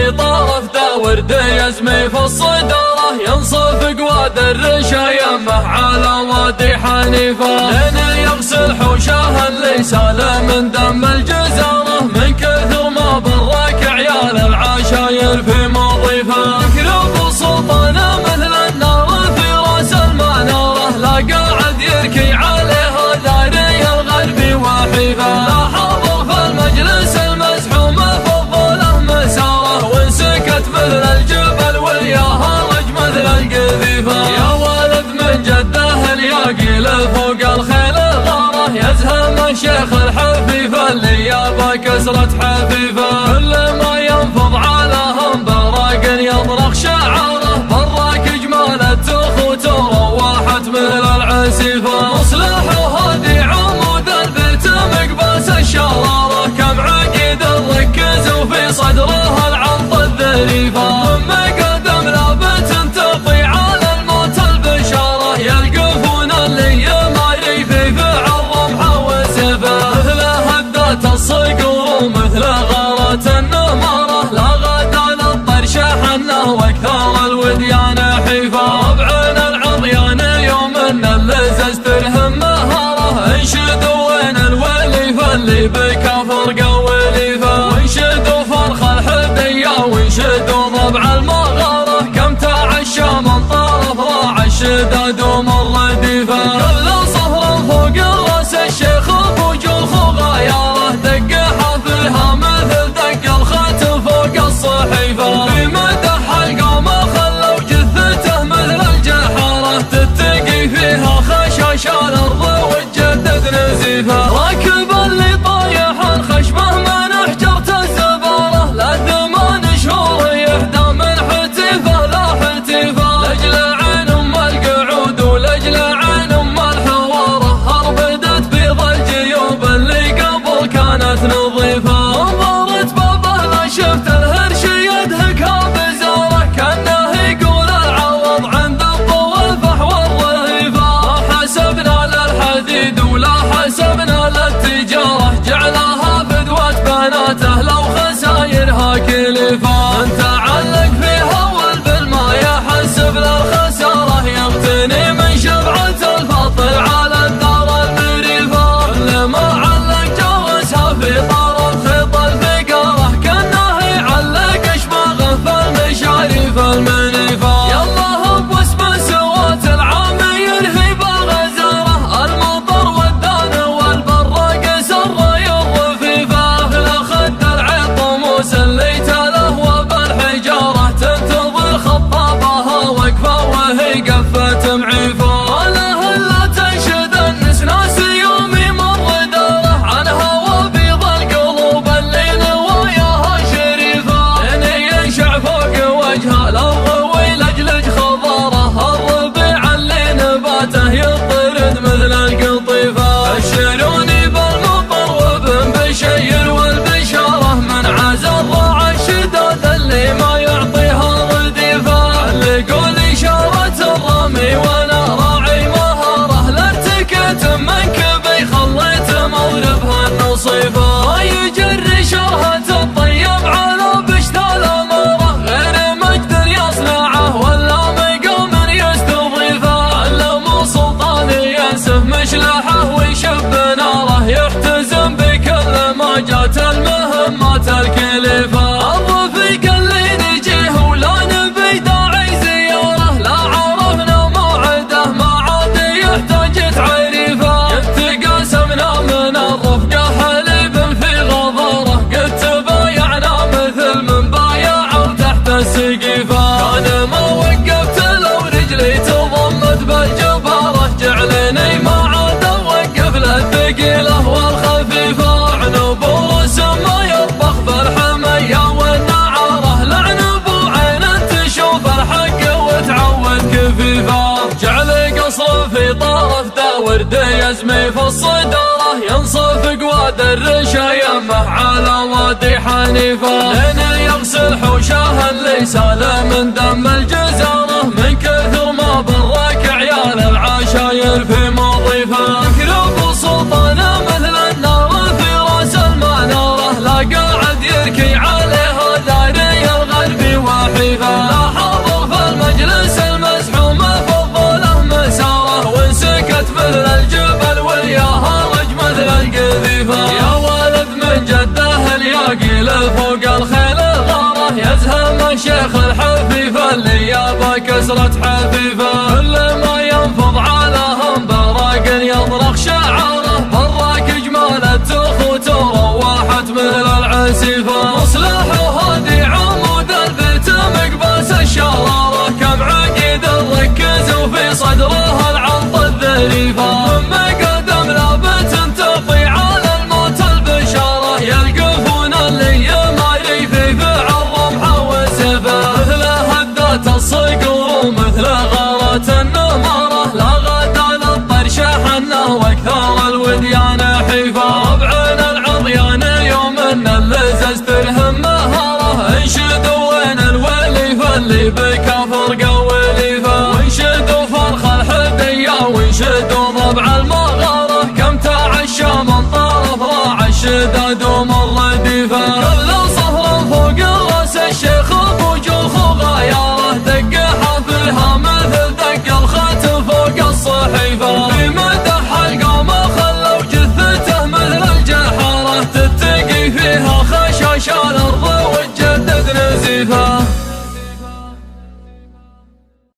في طرف ذا ورد يزمي في الصدارة، ينصف قواد الرشايمة على وادي حنيفة، لين يغسل حوشه اللي سال من دم الجزارة، من كثر ما برك عيال العشاير في مضيفة. يكرب سلطانه مثل النار في راس المنارة، لا قاعد يركي عليها داري الغربي وحيفة، لا حاضر في المجلس المزحوم فضله مساره، وانسكت مثل الجبل وياها رج مثل القذيفة. يا ولد من جده الياقي فوق الخيل الغارة، يزهم الشيخ الحفيفة اللي يابا كسرة حفيفة، كل ما ينفض علىهم براق يضرخ شعاره، براك جمالة اخوته روحت مثل العسيفة. مصلح وهادي عمود البيت مقباس الشرارة، كم عقيد الركز وفي صدرها العرض الذريفة، من مقدم لابت تطي على الموت البشارة، يلقفون اللي يماري في فعل رمحه وسيفه، مثل هدات الصقور ومثل غارة النمارة، لا غدا للطرش حنه واكثر الوديان حيفا، بعين العضيان يوم ان اللزز تلهم مهاره، انشدوا وين الوليفه اللي بكفر قوليفه، وانشدوا فرخ الحديه وانشدوا ضبع المغاره، كم تعشى من طرف راع الشداد ومر رديفه، قبل صهر فوق راس الشيخ ابو جوخ وغياره، دق حفلها مثل دق الخاتم فوق الصحيفه، في مدح القومه خلوا جثته مثل الجحاره، تتقي فيها خشاش الارض وتجدد نزيفه، راكب اللي طايح الخشبه من حجرة الزباره، لا ثمان شهور يهدى من حتيفه لا حتيفه، لاجل عين ام القعود ولاجل عين ام الحواره، هربدت بيض الجيوب اللي قبل كانت نظيفه، انظرت بابه لا شفت الهرش يدهكها بزاره، كانه يقول العوض عند الطول فحوى الرهيفه، ما حسبنا للحديد ولا حسبنا للتجاره، جعلها فدوة بناته لو خسايرها كلفه، من تعلق فيها والبالما يحسب للخساره، يغتني من شبعة الفطر على الدار المريفه، كل ما علق جوزها في طرف خيط الفقاره، كانه يعلق اشماغه في المشاريف المنيفه، يالله بواسم سوات العامير هيبه غزاره، المطر والدان والبراق سر الرفيفه، لخد العيط موسى اللي تله وبالحجاره، تنتظر خطابها وقفه وهي قفه معيفه، له الا تنشد النسناس يوم يمر داره، عنها وبيض القلوب اللي نواياها شريفه، لين ينشع فوق وجهها لو غوي لجلج خضاره، الربيع اللي نباته يطرد مثل القطيفه، بشروني بالمطر وابن بشير والبشاره، من عز الرعى الشداد اللي ما يعطيها رديفه، اللي يقول اشاره الرمي وانا راعي مهاره، لارتكت منك خليت مغربها النصيفه، ما يجري شرهة الطيب على بشتى الاماره، غير مجد يصنعه ولا مقام يستضيفه، علموا سلطاني ينسف مشلحه ويشب ناره، يحتزم بكل ما جات المهمات الكليفه، الرفيق اللي نجيه ولا نبي داعي زياره، لا عرفنا موعده ما عاد يحتاج تعريفه، قد تقاسمنا من الرفقه حليب في غضاره، قد تبايعنا مثل من بايع تحت السقيفه، كان ما وقفت لو رجلي تضمد بالجباره، جعلني ما عاد اوقف للثقيله والخفيفه، عنب ورسم ما يطبخ بالحميه والنعاره، لعنب وعين تشوف الحق وتعود كفيفه، جعل قصر في طرف ذا ورد يزمي في الصداره، ينصف قواد الرشايمه على وادي حنيفه، لين يغسل حوشه اللي سال من دم الجزاره، من كثر ما برك عيال العشاير في مضيفه، يكرب سلطانه مثل النار في راس المناره، لا قاعد يركي عليها داري الغربي شريفة.